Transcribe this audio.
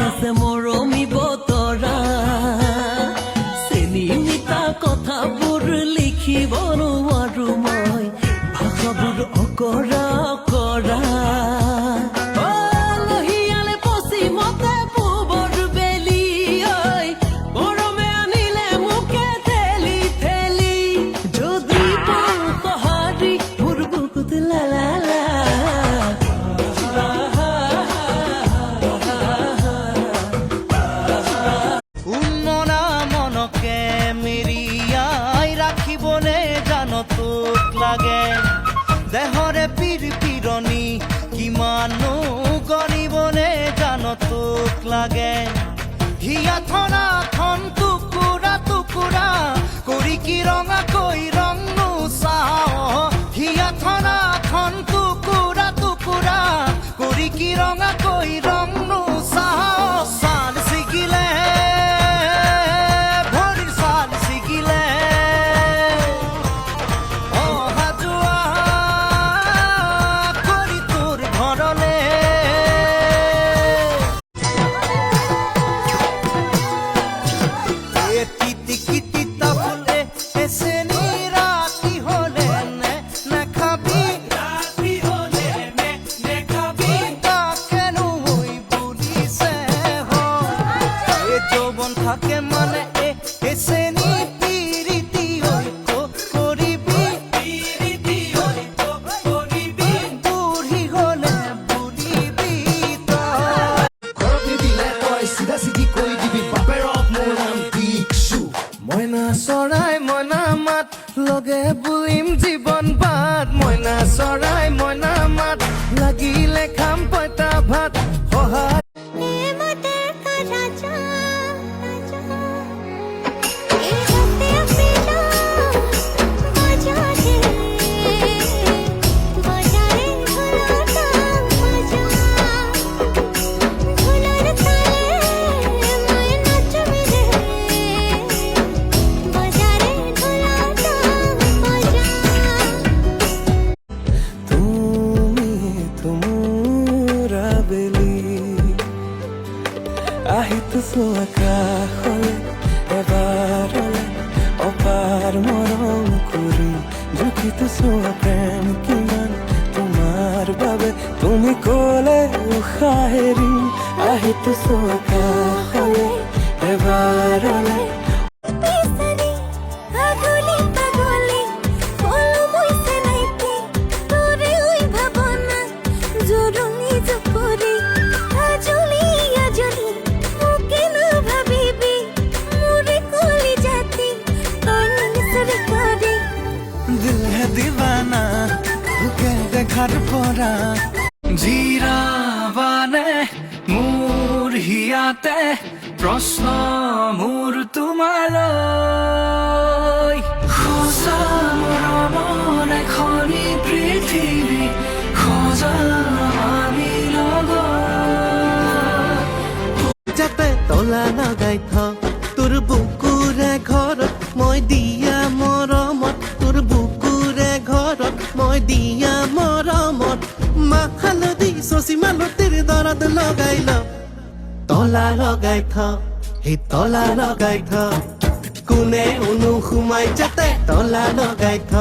আছে মৰমী বতৰা চেনি মিঠা কথাবোৰ লিখিব নোৱাৰো মই ভাষাবোৰ অকৰা অকৰা লাগে দেহরে পীর পীরনি কিমানো গরিবনে জানো তোক লাগে হিয়া থনা থন টুকুৰা টুকুৰা কৰি কি ৰঙা কৈ ৰং নুচাও হিয়া থনা থন টুকুৰা টুকুৰা কৰি কি ৰঙা কৈ ৰং নুচাও সাল ছিগিলে ভৰিৰ সাল ছিগিলে থাকে মানে এসেনি পিরিতি ঐক্য করিবি পিরিতি ঐক্য করিবি বুড়ি হলে বুড়িবি ঘৰতে দিলে তই চিধা চিধি কৈ দিবি বাপেৰক মোৰ নাম দীক্ষু মইনা চৰাই মইনা মাত লগে বুলিম জীৱন বাদ মইনা চৰাই মইনা মাত লাগিলে খাম পইতা ভাত সহায় আহিতো আকাশলে এবাৰলে অপাৰ মৰম কৰি জুখিতো প্ৰেম কিমান তোমাৰ বাবে তুমি ক'লে উশাহ এৰি আহিতো আকাশলে এবাৰলে দিবানা তোকে দেখার পরা জিৰাবানে মোৰ হিয়াতে প্ৰশ্ন মোৰ তোমালৈ খোজা মৰমৰ এখনি পৃথিৱী খোজা আমি লগত যাতে তলা লগাই থ তোৰ বুকুৰে ঘৰত মই দিয়া মৰমত তোৰ বুকুৰে ঘৰত মই দিয়া মৰমত মাহ হালধি চচি মালতিৰ দৰদ লগাই ল তলা লগাই থ সেই তলা লগাই থ কোনে অনুসুমাই যাতে তলা লগাই থ